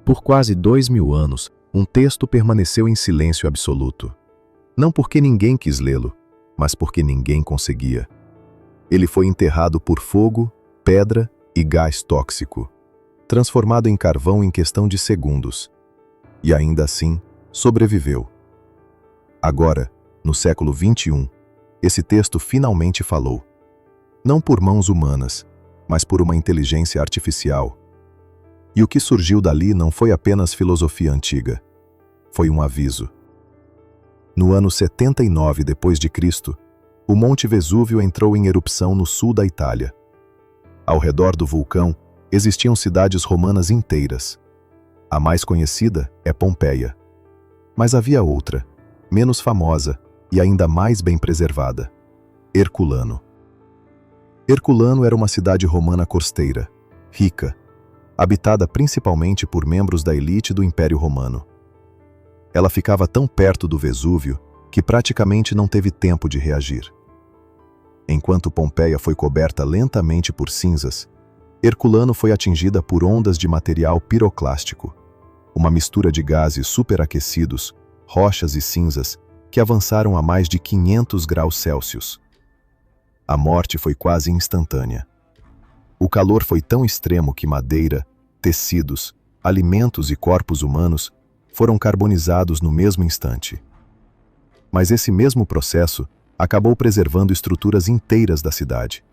Por quase 2000 anos, um texto permaneceu em silêncio absoluto. Não porque ninguém quis lê-lo, mas porque ninguém conseguia. Ele foi enterrado por fogo, pedra e gás tóxico, transformado em carvão em questão de segundos. E ainda assim, sobreviveu. Agora, no século XXI, esse texto finalmente falou. Não por mãos humanas, mas por uma inteligência artificial. E o que surgiu dali não foi apenas filosofia antiga. Foi um aviso. No ano 79 d.C., o Monte Vesúvio entrou em erupção no sul da Itália. Ao redor do vulcão, existiam cidades romanas inteiras. A mais conhecida é Pompeia. Mas havia outra, menos famosa e ainda mais bem preservada: Herculano. Herculano era uma cidade romana costeira, rica, habitada principalmente por membros da elite do Império Romano. Ela ficava tão perto do Vesúvio que praticamente não teve tempo de reagir. Enquanto Pompeia foi coberta lentamente por cinzas, Herculano foi atingida por ondas de material piroclástico, uma mistura de gases superaquecidos, rochas e cinzas que avançaram a mais de 500 graus Celsius. A morte foi quase instantânea. O calor foi tão extremo que madeira, tecidos, alimentos e corpos humanos foram carbonizados no mesmo instante. Mas esse mesmo processo acabou preservando estruturas inteiras da cidade.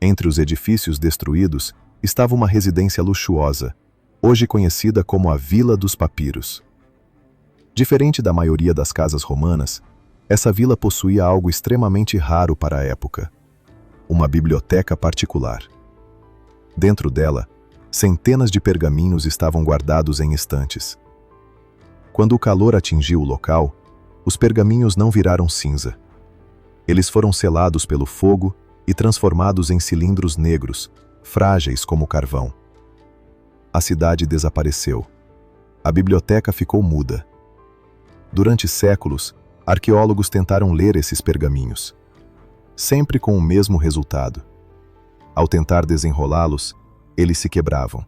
Entre os edifícios destruídos estava uma residência luxuosa, hoje conhecida como a Vila dos Papiros. Diferente da maioria das casas romanas, essa vila possuía algo extremamente raro para a época: uma biblioteca particular. Dentro dela, centenas de pergaminhos estavam guardados em estantes. Quando o calor atingiu o local, os pergaminhos não viraram cinza. Eles foram selados pelo fogo e transformados em cilindros negros, frágeis como carvão. A cidade desapareceu. A biblioteca ficou muda. Durante séculos, arqueólogos tentaram ler esses pergaminhos, sempre com o mesmo resultado. Ao tentar desenrolá-los, eles se quebravam.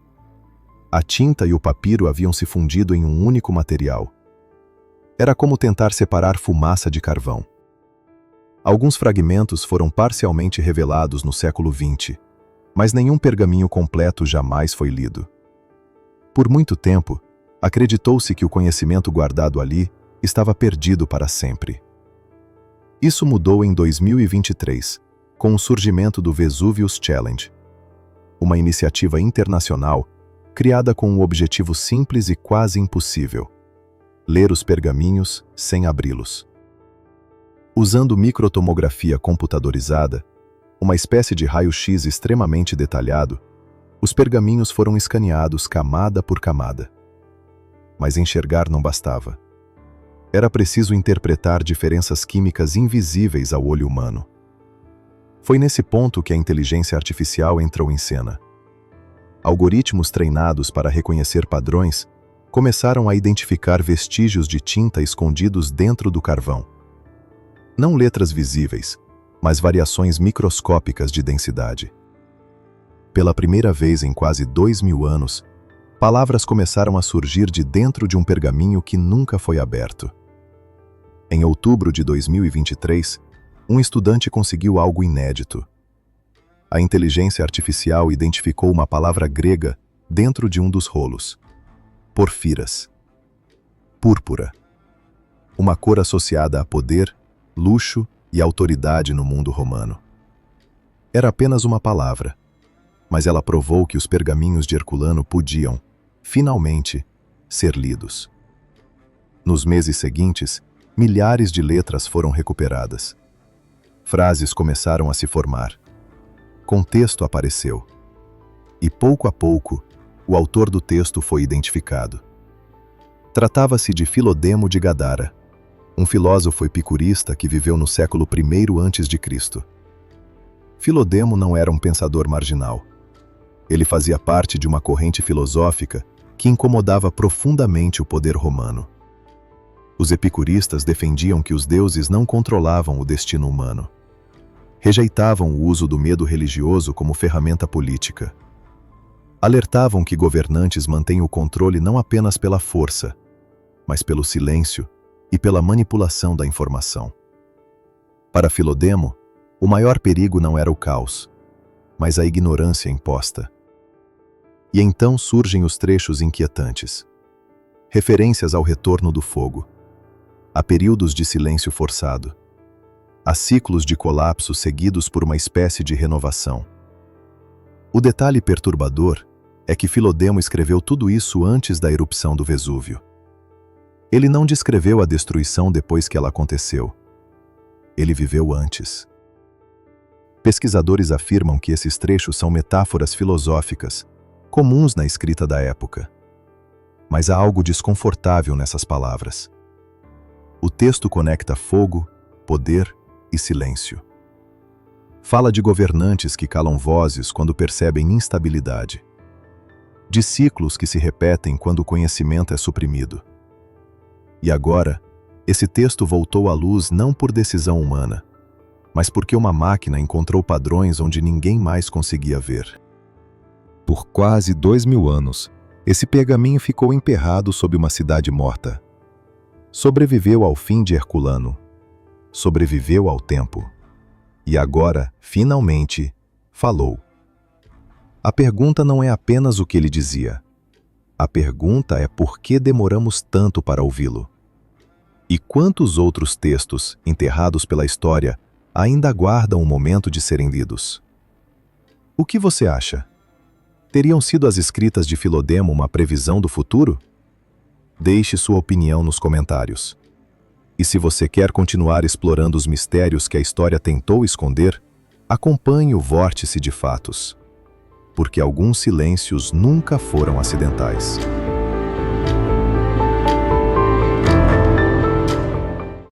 A tinta e o papiro haviam se fundido em um único material. Era como tentar separar fumaça de carvão. Alguns fragmentos foram parcialmente revelados no século XX, mas nenhum pergaminho completo jamais foi lido. Por muito tempo, acreditou-se que o conhecimento guardado ali estava perdido para sempre. Isso mudou em 2023, com o surgimento do Vesuvius Challenge, uma iniciativa internacional criada com um objetivo simples e quase impossível: ler os pergaminhos sem abri-los. Usando microtomografia computadorizada, uma espécie de raio-x extremamente detalhado, os pergaminhos foram escaneados camada por camada. Mas enxergar não bastava. Era preciso interpretar diferenças químicas invisíveis ao olho humano. Foi nesse ponto que a inteligência artificial entrou em cena. Algoritmos treinados para reconhecer padrões começaram a identificar vestígios de tinta escondidos dentro do carvão. Não letras visíveis, mas variações microscópicas de densidade. Pela primeira vez em quase 2000 anos, palavras começaram a surgir de dentro de um pergaminho que nunca foi aberto. Em outubro de 2023, um estudante conseguiu algo inédito. A inteligência artificial identificou uma palavra grega dentro de um dos rolos: porfiras. Púrpura. Uma cor associada a poder, luxo e autoridade no mundo romano. Era apenas uma palavra, mas ela provou que os pergaminhos de Herculano podiam, finalmente, ser lidos. Nos meses seguintes, milhares de letras foram recuperadas. Frases começaram a se formar. Contexto apareceu. E pouco a pouco, o autor do texto foi identificado. Tratava-se de Filodemo de Gadara, um filósofo epicurista que viveu no século I a.C. Filodemo não era um pensador marginal. Ele fazia parte de uma corrente filosófica que incomodava profundamente o poder romano. Os epicuristas defendiam que os deuses não controlavam o destino humano. Rejeitavam o uso do medo religioso como ferramenta política. Alertavam que governantes mantêm o controle não apenas pela força, mas pelo silêncio e pela manipulação da informação. Para Filodemo, o maior perigo não era o caos, mas a ignorância imposta. E então surgem os trechos inquietantes. Referências ao retorno do fogo, a períodos de silêncio forçado, a ciclos de colapso seguidos por uma espécie de renovação. O detalhe perturbador é que Filodemo escreveu tudo isso antes da erupção do Vesúvio. Ele não descreveu a destruição depois que ela aconteceu. Ele viveu antes. Pesquisadores afirmam que esses trechos são metáforas filosóficas, comuns na escrita da época. Mas há algo desconfortável nessas palavras. O texto conecta fogo, poder e silêncio. Fala de governantes que calam vozes quando percebem instabilidade. De ciclos que se repetem quando o conhecimento é suprimido. E agora, esse texto voltou à luz não por decisão humana, mas porque uma máquina encontrou padrões onde ninguém mais conseguia ver. Por quase 2000 anos, esse pergaminho ficou emperrado sob uma cidade morta. Sobreviveu ao fim de Herculano. Sobreviveu ao tempo. E agora, finalmente, falou. A pergunta não é apenas o que ele dizia. A pergunta é por que demoramos tanto para ouvi-lo. E quantos outros textos, enterrados pela história, ainda aguardam o momento de serem lidos? O que você acha? Teriam sido as escritas de Filodemo uma previsão do futuro? Deixe sua opinião nos comentários. E se você quer continuar explorando os mistérios que a história tentou esconder, acompanhe o Vórtice de Fatos. Porque alguns silêncios nunca foram acidentais.